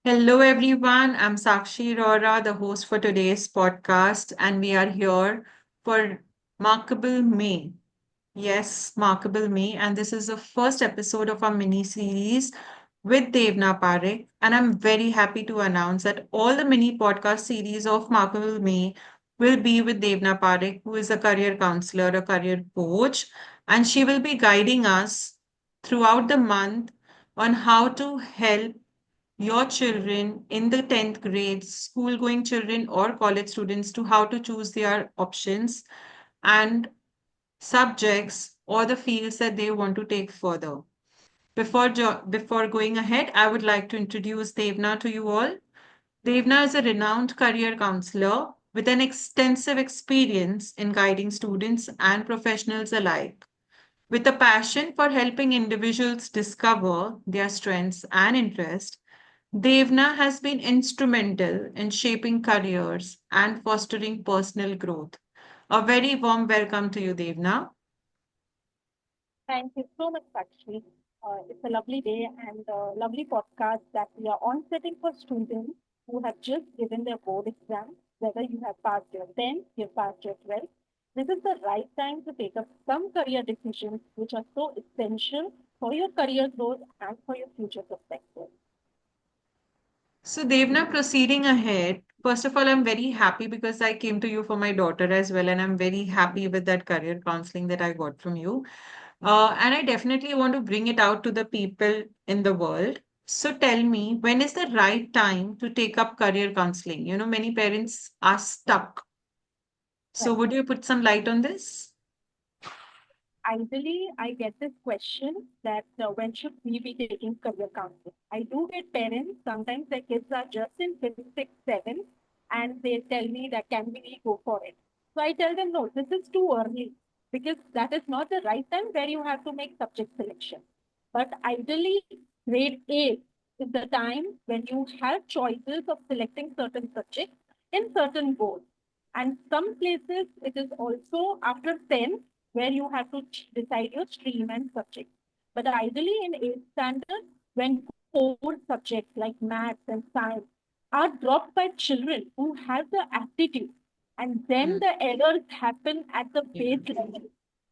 Hello, everyone. I'm Sakshi Rohra, the host for today's podcast, and we are here for Markable May. Yes, Markable May. And this is the first episode of our mini series with Devna Parikh. And I'm very happy to announce that all the mini podcast series of Markable May will be with Devna Parikh, who is a career counselor, a career coach, and she will be guiding us throughout the month on how to help your children in the 10th grade, school going children or college students to how to choose their options and subjects or the fields that they want to take further. Before going ahead, I would like to introduce Devna to you all. Devna is a renowned career counselor with an extensive experience in guiding students and professionals alike. With a passion for helping individuals discover their strengths and interests, Devna has been instrumental in shaping careers and fostering personal growth. A very warm welcome to you, Devna. Thank you so much, Sakshi. It's a lovely day and a lovely podcast that we are on setting for students who have just given their board exam, whether you have passed your 10th, you've passed your 12th. This is the right time to take up some career decisions which are so essential for your career growth and for your future perspective. So, Devna, proceeding ahead, first of all, I'm very happy because I came to you for my daughter as well, and I'm very happy with that career counseling that I got from you. And I definitely want to bring it out to the people in the world. So tell me, when is the right time to take up career counseling? Many parents are stuck. So Right. would you put some light on this? Ideally, I get this question that when should we be taking career counseling? I do get parents, sometimes their kids are just in fifth, sixth, seventh, and they tell me that can we go for it? So I tell them, no, this is too early because that is not the right time where you have to make subject selection. But ideally, grade 8 is the time when you have choices of selecting certain subjects in certain boards. And some places it is also after 10 where you have to decide your stream and subject. But ideally in 8th standard, when core subjects like maths and science are dropped by children who have the aptitude, and then Mm, the errors happen at the yeah. base level,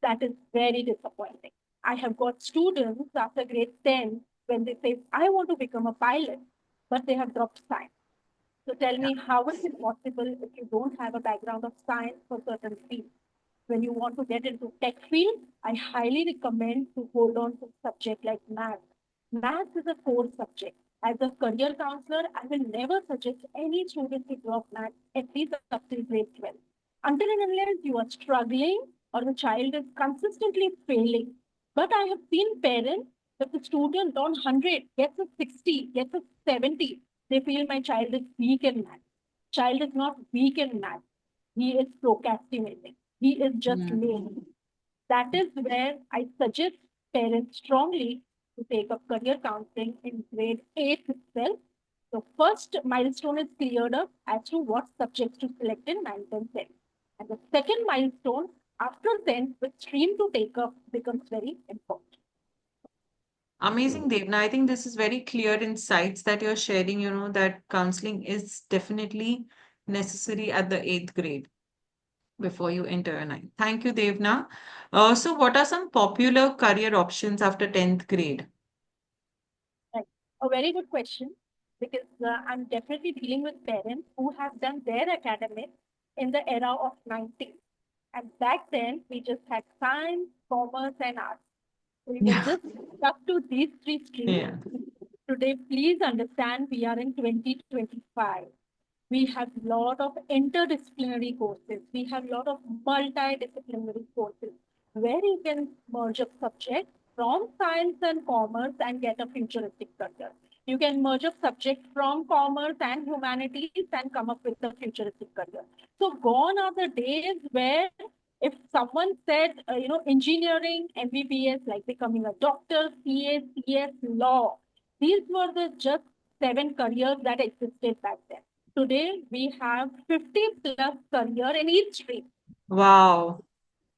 that is very disappointing. I have got students after grade 10 when they say, I want to become a pilot, but they have dropped science. So tell me, how is it possible if you don't have a background of science for certain fields? When you want to get into tech field, I highly recommend to hold on to subject like math. Math is a core subject. As a career counselor, I will never suggest any student to drop math at least up till grade 12. Until and unless you are struggling or the child is consistently failing. But I have seen parents, if the student on 100 gets a 60, gets a 70, they feel my child is weak in math. Child is not weak in math. He is procrastinating. He is just Mm. lazy. That is where I suggest parents strongly to take up career counseling in grade 8 itself. The first milestone is cleared up as to what subjects to select in 9th and 10th. And the second milestone after 10th, which stream to take up, becomes very important. Amazing, Devna. I think this is very clear insights that you're sharing, that counseling is definitely necessary at the 8th grade before you enter a ninth. Thank you, Devna. So what are some popular career options after 10th grade? Right. A very good question because I'm definitely dealing with parents who have done their academics in the era of 90s. And back then, we just had science, commerce, and arts. We were Yeah. just stuck to these three streams. Yeah. Today, please understand we are in 2025. We have a lot of interdisciplinary courses. We have a lot of multidisciplinary courses where you can merge up subjects from science and commerce and get a futuristic career. You can merge up subjects from commerce and humanities and come up with a futuristic career. So gone are the days where if someone said, engineering, MBBS, like becoming a doctor, CA, CS, law, these were the just seven careers that existed back then. Today, we have 50 plus career in each stream. Wow.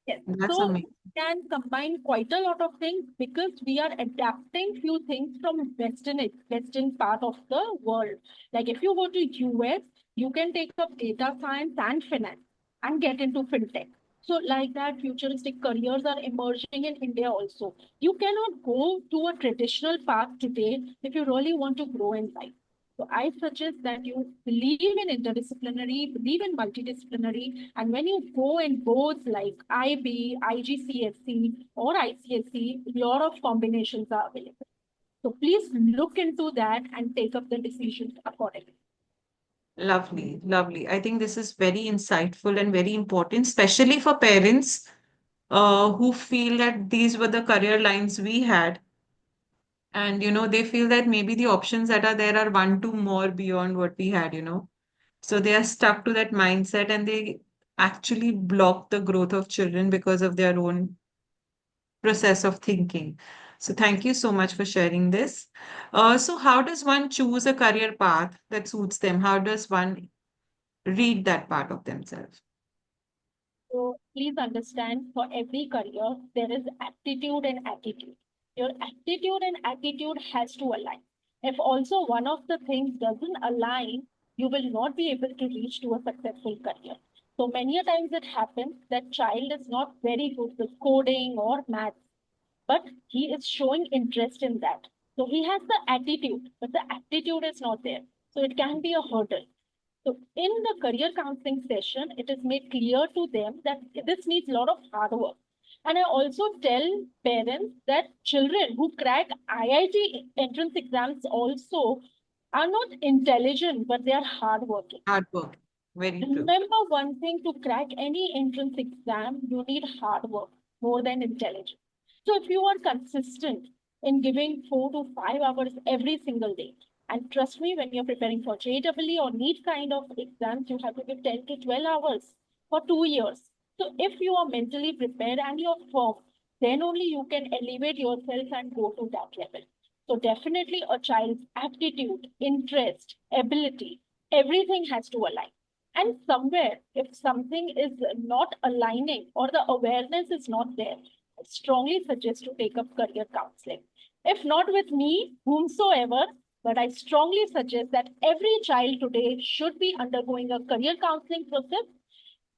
Yes. That's So amazing. can combine quite a lot of things because we are adapting few things from Western part of the world. Like if you go to US, you can take up data science and finance and get into fintech. So like that, futuristic careers are emerging in India also. You cannot go to a traditional path today if you really want to grow in life. So I suggest that you believe in interdisciplinary, believe in multidisciplinary, and when you go in boards like IB, IGCSE, or ICSE, a lot of combinations are available. So please look into that and take up the decisions accordingly. Lovely, lovely. I think this is very insightful and very important, especially for parents who feel that these were the career lines we had. And, they feel that maybe the options that are there are one, two more beyond what we had. So they are stuck to that mindset and they actually block the growth of children because of their own process of thinking. So thank you so much for sharing this. So how does one choose a career path that suits them? How does one read that part of themselves? So please understand for every career, there is aptitude and attitude. Your aptitude and attitude has to align. If also one of the things doesn't align, you will not be able to reach to a successful career. So many a times it happens that child is not very good with coding or math, but he is showing interest in that. So he has the attitude, but the aptitude is not there. So it can be a hurdle. So in the career counseling session, it is made clear to them that this needs a lot of hard work. And I also tell parents that children who crack IIT entrance exams also are not intelligent, but they are hardworking. Hard work. Very true. Remember one thing, to crack any entrance exam, you need hard work more than intelligence. So if you are consistent in giving 4 to 5 hours every single day, and trust me, when you're preparing for JEE or NEET kind of exams, you have to give 10 to 12 hours for 2 years. So if you are mentally prepared and you're firm, then only you can elevate yourself and go to that level. So definitely a child's aptitude, interest, ability, everything has to align. And somewhere, if something is not aligning or the awareness is not there, I strongly suggest to take up career counseling. If not with me, whomsoever, but I strongly suggest that every child today should be undergoing a career counseling process.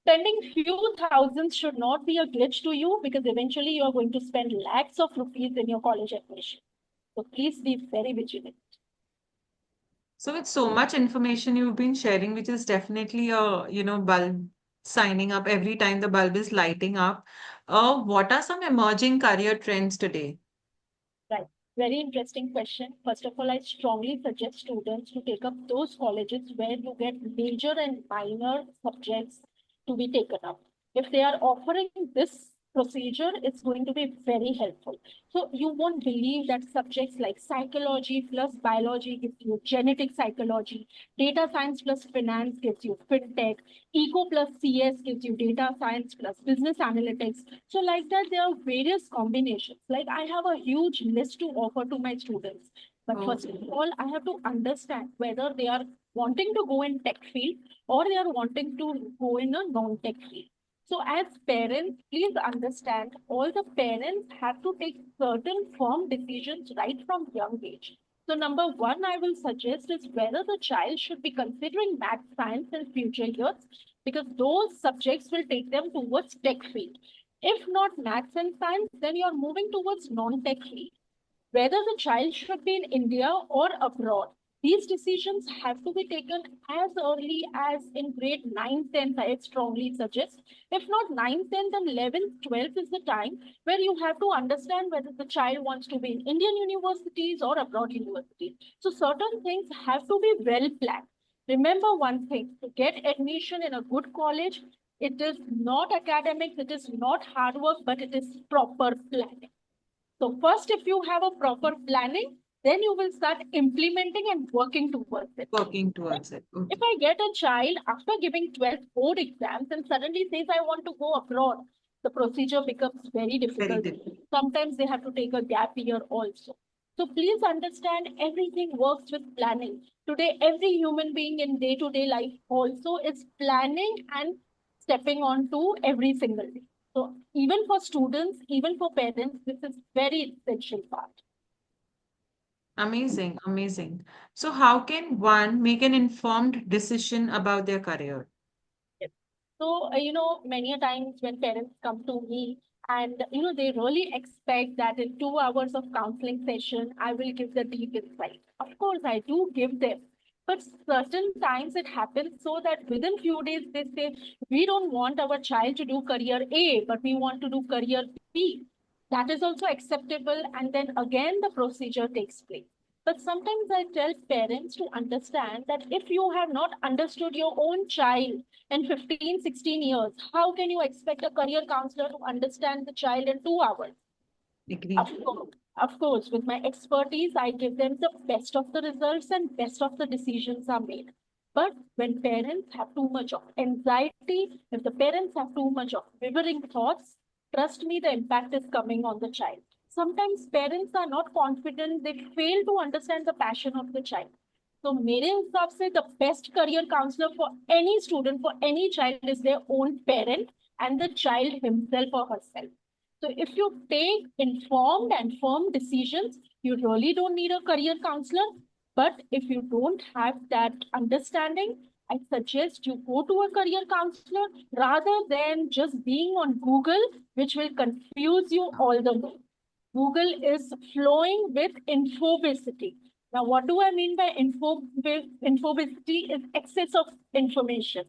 Spending few thousands should not be a glitch to you because eventually you are going to spend lakhs of rupees in your college admission. So please be very vigilant. So with so much information you've been sharing, which is definitely a, bulb signing up every time the bulb is lighting up. What are some emerging career trends today? Right. Very interesting question. First of all, I strongly suggest students to take up those colleges where you get major and minor subjects to be taken up. If they are offering this procedure, it's going to be very helpful. So you won't believe that subjects like psychology plus biology gives you genetic psychology, data science plus finance gives you fintech, eco plus CS gives you data science plus business analytics. So like that, there are various combinations. Like I have a huge list to offer to my students. But Oh, first of all, I have to understand whether they are wanting to go in tech field or they are wanting to go in a non-tech field. So as parents, please understand all the parents have to take certain firm decisions right from young age. So number one, I will suggest is whether the child should be considering math science in future years because those subjects will take them towards tech field. If not maths and science, then you're moving towards non-tech field. Whether the child should be in India or abroad, these decisions have to be taken as early as in grade 9, 10th, I strongly suggest. If not 9, 10th, then 11th, 12th is the time where you have to understand whether the child wants to be in Indian universities or abroad universities. So certain things have to be well planned. Remember one thing, to get admission in a good college, it is not academics, it is not hard work, but it is proper planning. So first, if you have a proper planning, then you will start implementing and working towards it. working Like, towards it. if Okay. I get a child after giving 12th board exams and suddenly says, I want to go abroad, the procedure becomes very Very difficult. different. Sometimes they have to take a gap year also. So please understand everything works with planning. Today, every human being in day-to-day life also is planning and stepping on to every single day. So even for students, even for parents, this is very essential part. Amazing, amazing. So, how can one make an informed decision about their career? Yes. So, many a times when parents come to me and, they really expect that in 2 hours of counseling session, I will give the deep insight. Of course, I do give them. But certain times it happens so that within few days they say, we don't want our child to do career A, but we want to do career B. That is also acceptable. And then again, the procedure takes place. But sometimes I tell parents to understand that if you have not understood your own child in 15, 16 years, how can you expect a career counselor to understand the child in 2 hours? Agree. Of course, with my expertise, I give them the best of the results and best of the decisions are made. But when parents have too much of anxiety, if the parents have too much of wavering thoughts, trust me, the impact is coming on the child. Sometimes parents are not confident, they fail to understand the passion of the child. So मेरे हिसाब से the best career counselor for any student, for any child is their own parent and the child himself or herself. So if you take informed and firm decisions, you really don't need a career counselor. But if you don't have that understanding, I suggest you go to a career counselor rather than just being on Google, which will confuse you all the way. Google is flowing with infobesity. Now, what do I mean by infobesity? Is excess of information,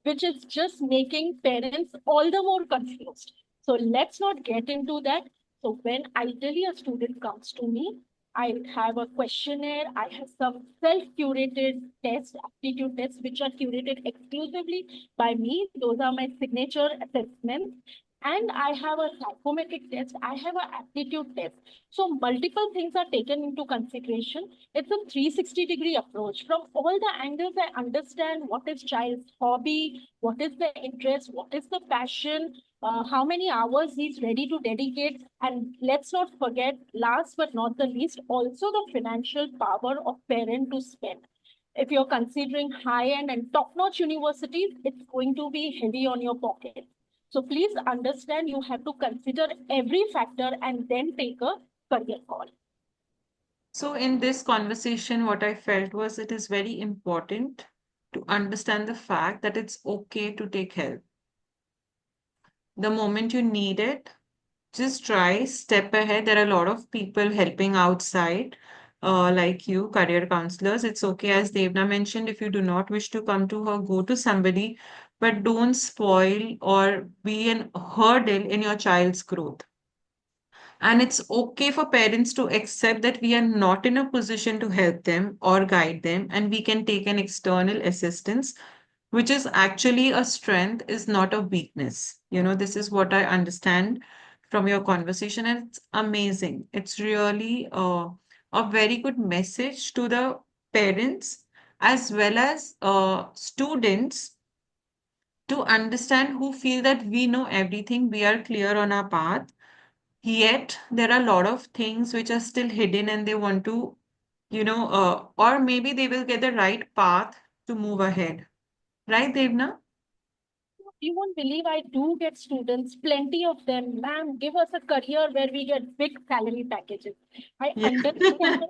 which is just making parents all the more confused. So let's not get into that. So when ideally a student comes to me, I have a questionnaire. I have some self-curated tests, aptitude tests, which are curated exclusively by me. Those are my signature assessments. And I have a psychometric test. I have an aptitude test. So multiple things are taken into consideration. It's a 360-degree approach. From all the angles, I understand what is child's hobby, what is the interest, what is the passion, how many hours he's ready to dedicate. And let's not forget, last but not the least, also the financial power of parent to spend. If you're considering high-end and top-notch universities, it's going to be heavy on your pocket. So please understand you have to consider every factor and then take a career call. So, in this conversation, what I felt was it is very important to understand the fact that it's okay to take help. The moment you need it, just try, step ahead. There are a lot of people helping outside, like you, career counselors. It's okay, as Devna mentioned, if you do not wish to come to her, go to somebody, but don't spoil or be an hurdle in your child's growth. And it's okay for parents to accept that we are not in a position to help them or guide them, and we can take an external assistance, which is actually a strength, is not a weakness. This is what I understand from your conversation, and it's amazing. It's really a very good message to the parents as well as students to understand, who feel that we know everything, we are clear on our path. Yet there are a lot of things which are still hidden and they want to, or maybe they will get the right path to move ahead. Right, Devna? You won't believe I do get students, plenty of them. Ma'am, give us a career where we get big salary packages. I Yeah. understand.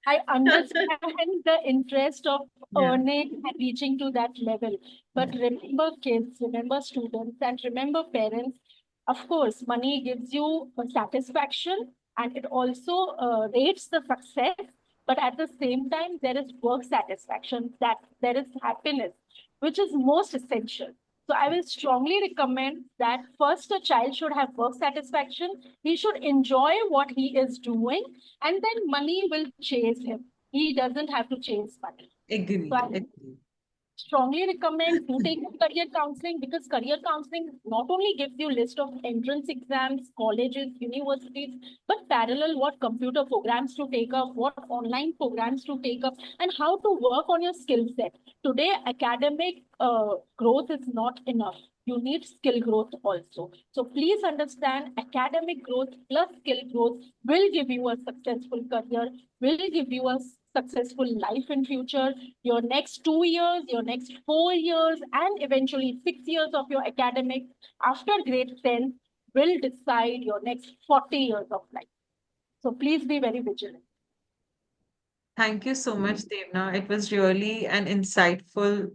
I understand the interest of Yeah. earning and reaching to that level. But remember, kids, remember students, and remember parents. Of course, money gives you a satisfaction and it also rates the success. But at the same time, there is work satisfaction, that there is happiness, which is most essential. So I will strongly recommend that first a child should have work satisfaction. He should enjoy what he is doing, and then money will chase him. He doesn't have to chase money. So Agreed. I Agreed. strongly recommend to take career counseling, because career counseling not only gives you list of entrance exams, colleges, universities, but parallel what computer programs to take up, what online programs to take up, and how to work on your skill set. Today, academic growth is not enough. You need skill growth also. So please understand, academic growth plus skill growth will give you a successful career, will give you a successful life in future. Your next 2 years, your next 4 years, and eventually 6 years of your academic after grade 10 will decide your next 40 years of life. So please be very vigilant. Thank you so much, Devna. It was really an insightful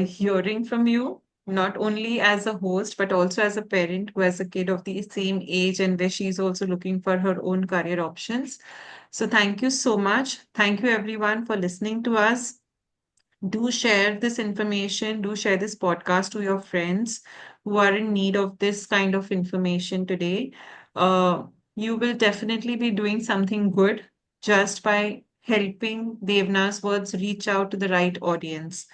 hearing from you, not only as a host, but also as a parent who has a kid of the same age and where she's also looking for her own career options. So, thank you so much. Thank you, everyone, for listening to us. Do share this information, do share this podcast to your friends who are in need of this kind of information today. Uh, you will definitely be doing something good just by helping Devna's words reach out to the right audience.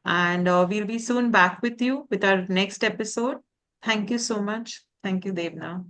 And we'll be soon back with you with our next episode. Thank you so much. Thank you, Devna.